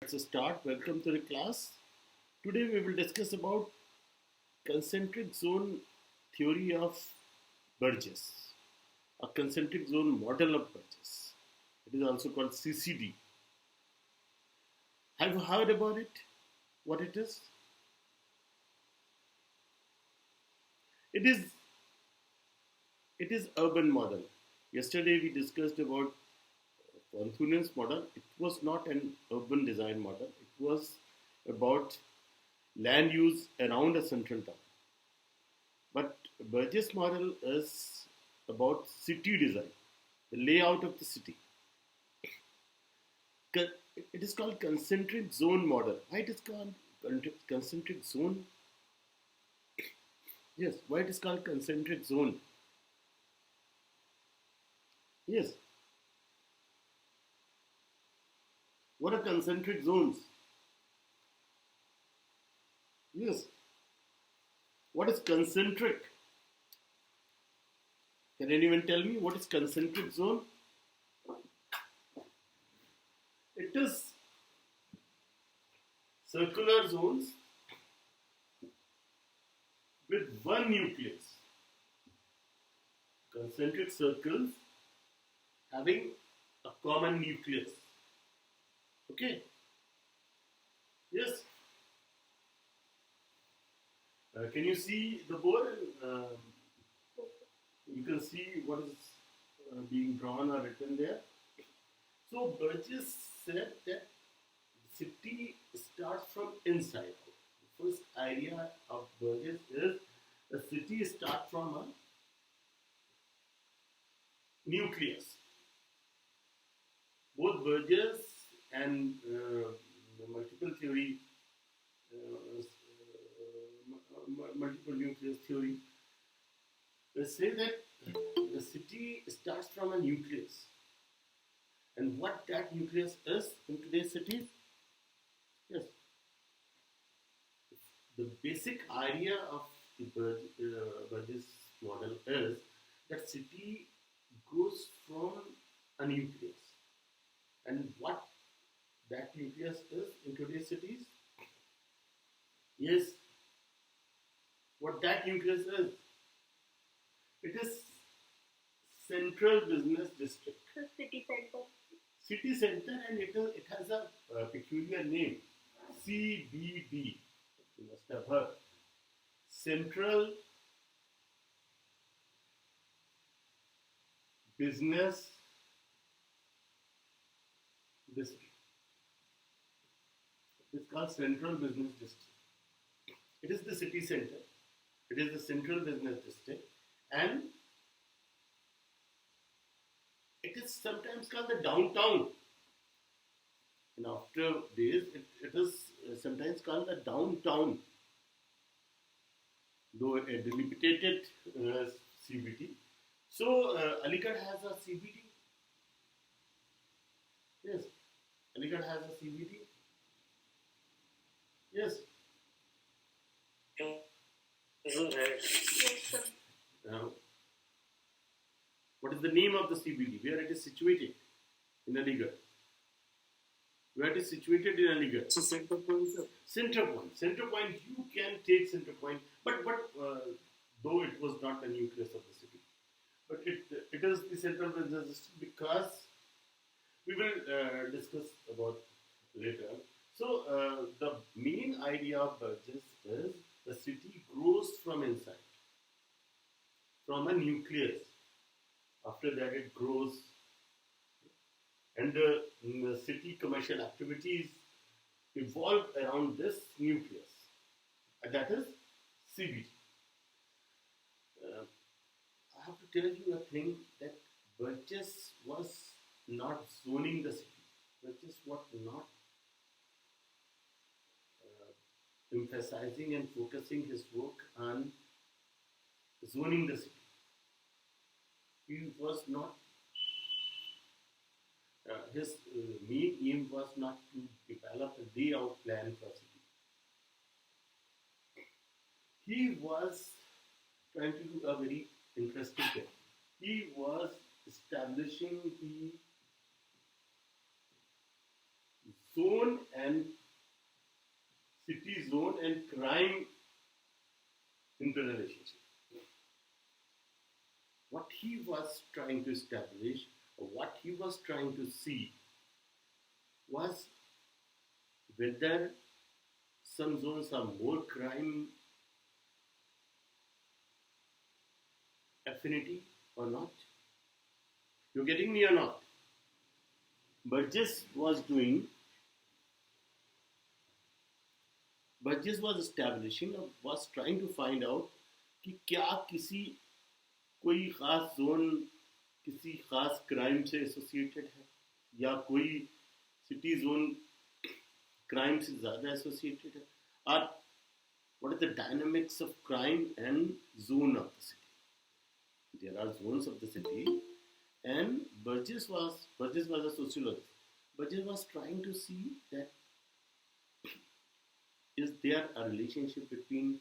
Let's start. Welcome to the class. Today we will discuss about concentric zone theory of Burgess, a concentric zone model of Burgess. It is also called CCD. Have you heard about it? What it is? It is it is urban model. Yesterday we discussed about confluence model. It was not an urban design model. It was about land use around a central town. But Burgess model is about city design, the layout of the city. It is called concentric zone model. Why it is called concentric zone? Yes, why it is called concentric zone? Yes, what are concentric zones? Yes, what is concentric? Can anyone tell me what is concentric zone? It is circular zones with one nucleus. Concentric circles having a common nucleus. Okay? Yes? Can you see the board? You can see what is being drawn or written there. So Burgess said that city starts from inside. The first idea of Burgess is the city starts from a nucleus. Both Burgess and the multiple theory, multiple nucleus theory, they say that the city starts from a nucleus. And what that nucleus is in today's cities? Yes, the basic idea of the Burgess model is that city grows from a nucleus. And what that nucleus is in today's cities? Yes, what that nucleus is? It is central business district. The city center. City center, and it has a peculiar name, CBD. You must have heard. Central Business District. It's called Central Business District. It is the city center. It is the Central Business District, and it is sometimes called the downtown. In after days, it is sometimes called the downtown, though a delimited CBD. So Aligarh has a CBD. Yes, Aligarh has a CBD. Yes. Yes, sir. Now, what is the name of the CBD? Where it is situated in Aligarh? Where it is situated in Aligarh? So center point, sir. Center point. Center point. You can take center point, but though it was not the nucleus of the city, but it is the central business district because we will discuss about later. So the main idea of Burgess is the city grows from inside, from a nucleus. After that, it grows, and the city commercial activities evolve around this nucleus, and that is CBD. I have to tell you a thing that Burgess was not zoning the city. Burgess was not emphasizing and focusing his work on zoning the city. He was not, his main aim was not to develop a layout plan for city. He was trying to do a very interesting thing. He was establishing the zone and and crime in the relationship. What he was trying to establish, or what he was trying to see, was whether some zones are more crime affinity or not. You're getting me or not? Burgess was establishing, or was trying to find out कि क्या किसी कोई खास zone किसी खास crime से associated है, या कोई सिटी जोन क्राइम से ज़्यादा एसोसिएटेड है, और what are the dynamics of crime and zone of the city. There are zones of the city, and Burgess was a sociologist. Burgess was trying to see that is there a relationship between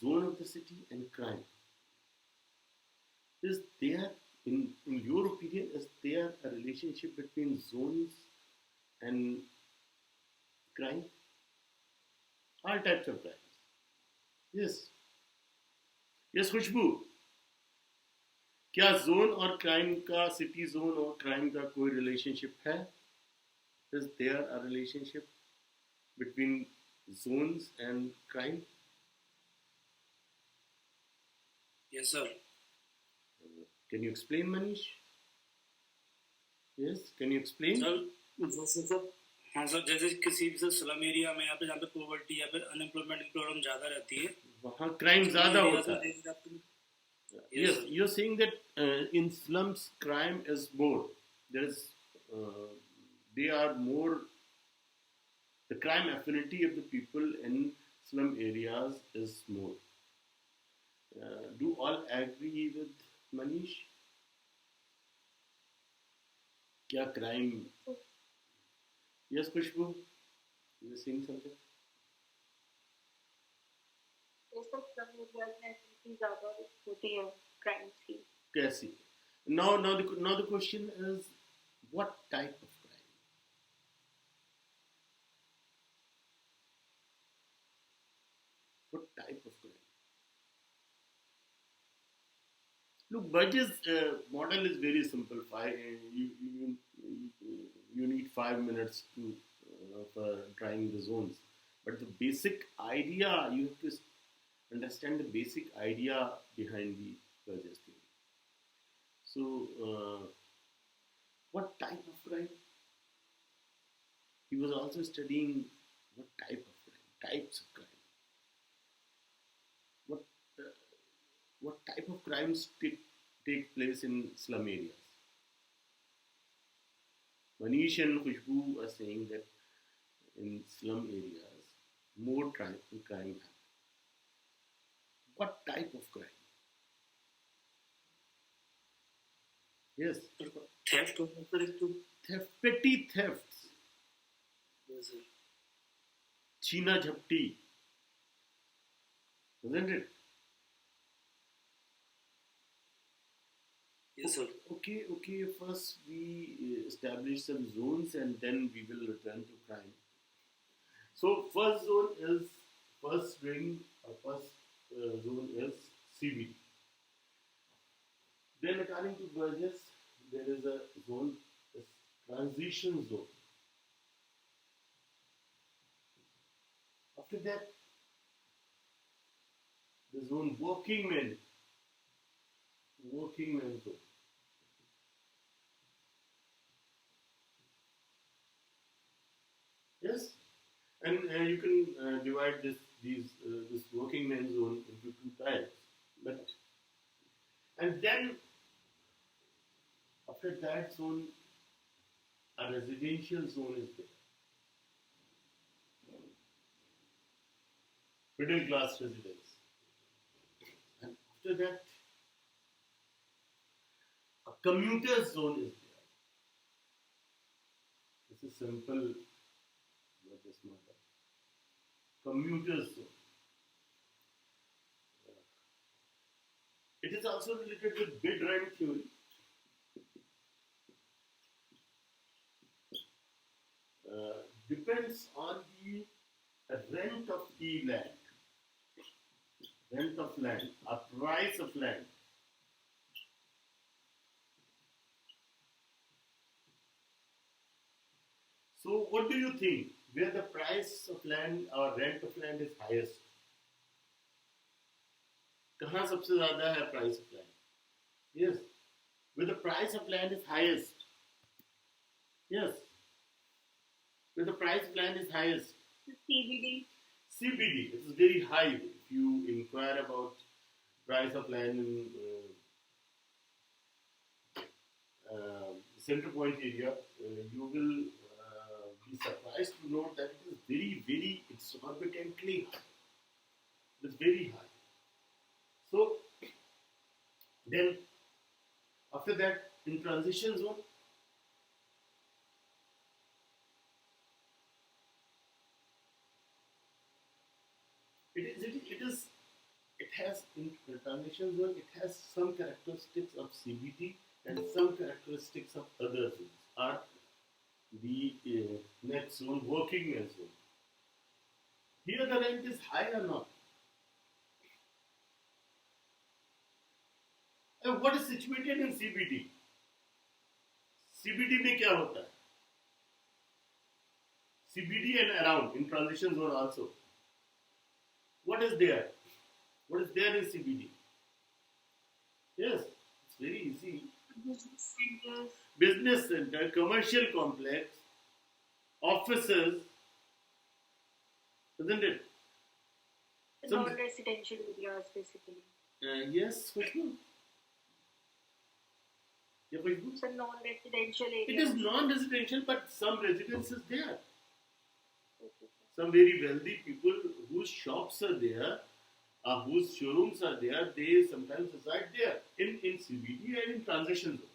zone of the city and crime? Is there, in your opinion, is there a relationship between zones and crime? All types of crimes. Yes. Yes, खुशबू, क्या zone और crime का, city zone और crime का कोई relationship है? Is there a relationship between zones and crime? Yes, sir. Can you explain, Manish? Yes, can you explain? Sir, हाँ sir, जैसे किसी भी स्लम एरिया में यहाँ पे जहाँ पे पॉवर्टी या फिर अनएम्प्लॉयमेंट की प्रॉब्लम ज़्यादा रहती है, वहाँ क्राइम ज़्यादा होता है. Yes, you're saying that in slums crime is more. They are more. The crime affinity of the people in slum areas is more. Do all agree with Manish? क्या crime? Yes, Kushbu, you were saying something. Yes, sir. Some areas में ऐसी ज़्यादा होती है crime की. कैसी? Now the question is, what type of crime? What type of crime? Look, Burgess' model is very simple. You need 5 minutes to for trying the zones, but the basic idea, you have to understand the basic idea behind the Burgess theory. So, what type of crime? He was also studying what type of crime, types of crime. What type of crimes take place in slum areas? Manish and Khushbu are saying that in slum areas, more crime happens. What type of crime? Yes. theft होता है sir, एक तो Theft, petty thefts. yes sir. China Jhapti. Isn't it? Yes sir. Okay. First we establish some zones and then we will return to crime. So first ring zone is CBD. Then according to Burgess, there is a zone, a transition zone. After that, the zone working man zone. Yes, and you can divide this working man zone into two types. And then after that zone, a residential zone is there. Middle class residence. And after that, a commuter zone is there. This is simple. What is matter? Commuter zone. It is also related with bid rent theory. Depends on the a rent of the land, rent of land, a price of land. So, what do you think? Where the price of land or rent of land is highest? कहाँ सबसे ज़्यादा है price of land? Yes. Where the price of land is highest. Yes. Where the price of land is highest. CBD. CBD. It is very high. If you inquire about price of land in Center Point area, you will be surprised to know that it is very, very exorbitantly high. It is very high. So, then after that, in transition zone, it has in the transition zone, it has some characteristics of CBT and some characteristics of other zones, are the next zone, working man zone. Here the rent is high or not? And what is situated in CBT? CBT में क्या होता है? CBD and around in transition zone also. What is there? What is there in CBD? Yes, it's very easy. Business centers. Business center, commercial complex, offices, isn't it? Some- Non-residential areas, basically. Yes, Khushbu. Yeah, Khushbu. So non-residential areas. It is non-residential, but some residence is there. Okay. Some very wealthy people whose shops are there, whose showrooms are there, they sometimes reside there in CBD and in transition zone.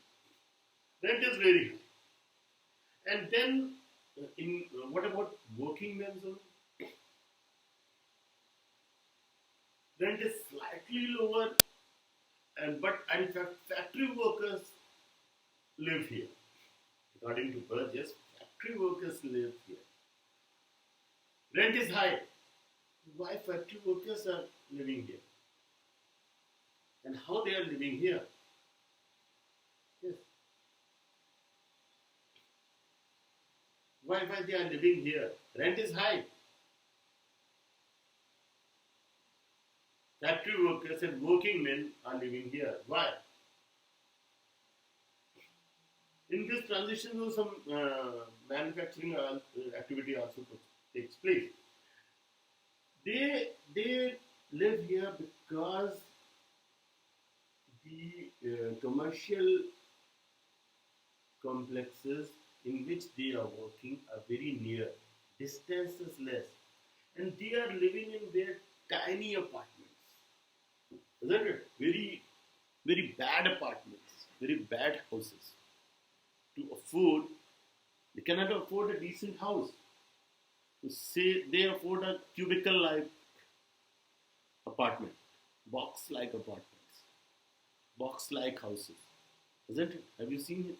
Rent is very high. And then, what about working men zone? Rent is slightly lower, but in fact, factory workers live here. According to Burgess, factory workers live here. Rent is high. Why factory workers are living here? And how they are living here? Yes. Why they are living here? Rent is high. Factory workers and working men are living here. Why? In this transition zone, some manufacturing activity also takes place. They live here because the commercial complexes in which they are working are very near. Distance is less. And they are living in their tiny apartments. Isn't it? Very, very bad apartments, very bad houses. To afford, they cannot afford a decent house. To say they afford a cubicle-like apartment, box-like apartments, box-like houses. Isn't it? Have you seen it?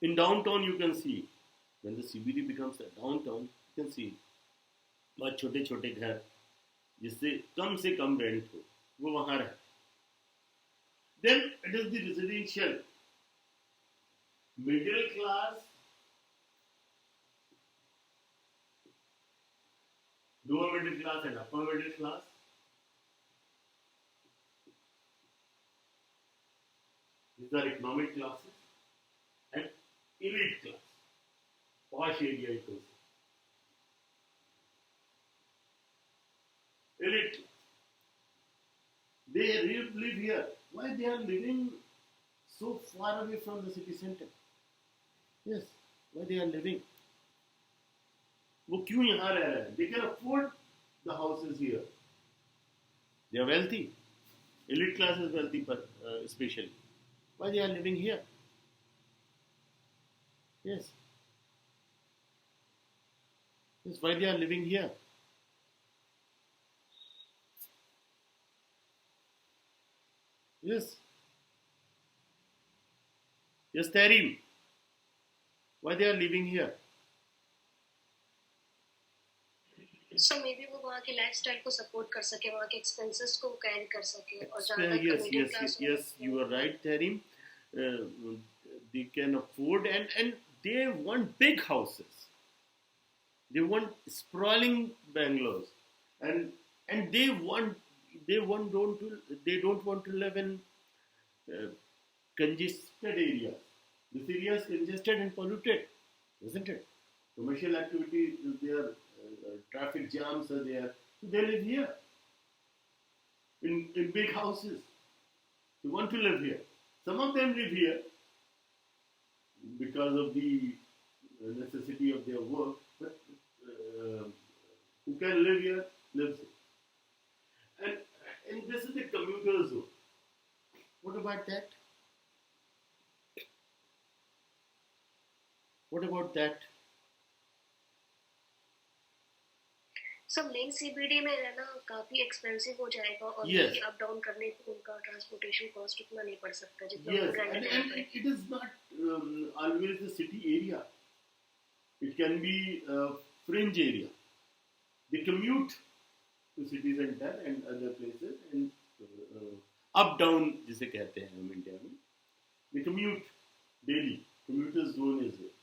In downtown, you can see, when the CBD becomes a downtown, you can see बहुत छोटे छोटे घर जिससे कम से कम rent हो वो वहाँ रहते. Then it is the residential middle class, lower middle class and upper middle class. These are economic classes and elite class, posh area it goes. Elite class. They live here. Why they are living so far away from the city center? Yes, why they are living? वो क्यों यहाँ रह रहे हैं? They can afford the houses here. They are wealthy. Elite class is wealthy, but especially. Why they are living here? Yes. Yes, why they are living here? Yes. Yes, Tarim. Why they are living here? So may be वो वहाँ के lifestyle को support कर सके, वहाँ के expenses को carry कर सके, और जहाँ तक Yes, middle yes, class yes, you are right, Tarim. They can afford, and they want big houses. They want sprawling bungalows, and they don't want to live in uh, congested areas. This area is congested and polluted, isn't it? Commercial activity is there, traffic jams are there. So they live here in big houses. They want to live here. Some of them live here because of the necessity of their work, but who can live here lives here. And this is the commuter zone. What about that? What about that? So main CBD में रहना काफी expensive हो जाएगा, और Yes. Up down करने पे उनका transportation cost उतना नहीं पड़ सकता जितना Yes, ग्रैंड and टाउन पे। it is not always the city area. It can be a fringe area. They commute to city center and other places, and up down जिसे कहते हैं हम इंडिया में, they commute daily. Commuter zone is there.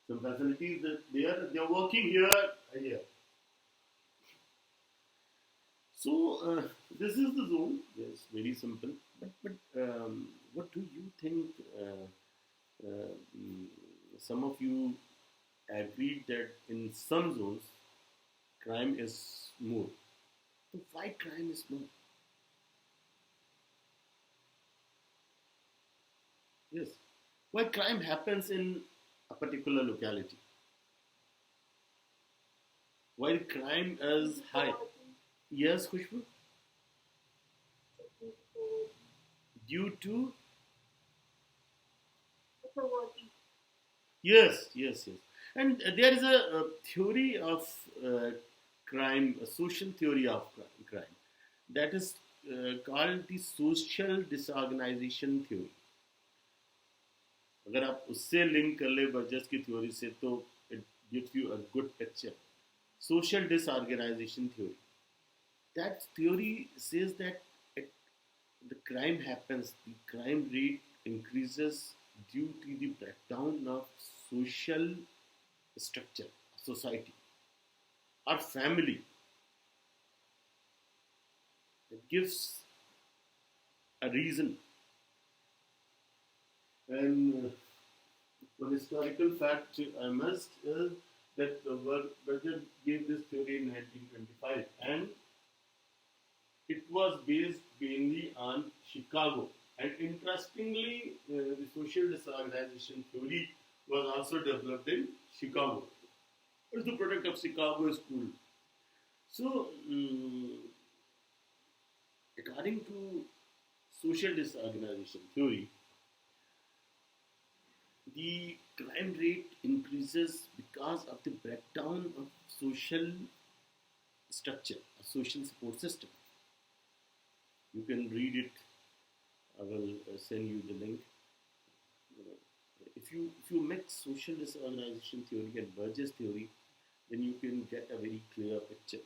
Some facilities that they are working here. So this is the zone. Yes, very simple. But what do you think? Some of you agreed that in some zones crime is more. So why crime is more? Yes. Why crime happens in a particular locality? Why crime is high? Yes, Khushbu? Due to? Yes. And there is a theory of crime, a social theory of crime, that is called the social disorganization theory. अगर आप उससे link कर ले Burgess की theory से, तो it gives you a good picture. Social disorganization theory. That theory says that the crime happens, the crime rate increases due to the breakdown of social structure, society, or family. It gives a reason. And one historical fact I must is that Burgess gave this theory in 1925, and it was based mainly on Chicago. And interestingly, the social disorganization theory was also developed in Chicago. It's the product of Chicago school. So, according to social disorganization theory, the crime rate increases because of the breakdown of social structure, a social support system. You can read it. I will send you the link. If you mix social disorganization theory and Burgess theory, then you can get a very clear picture.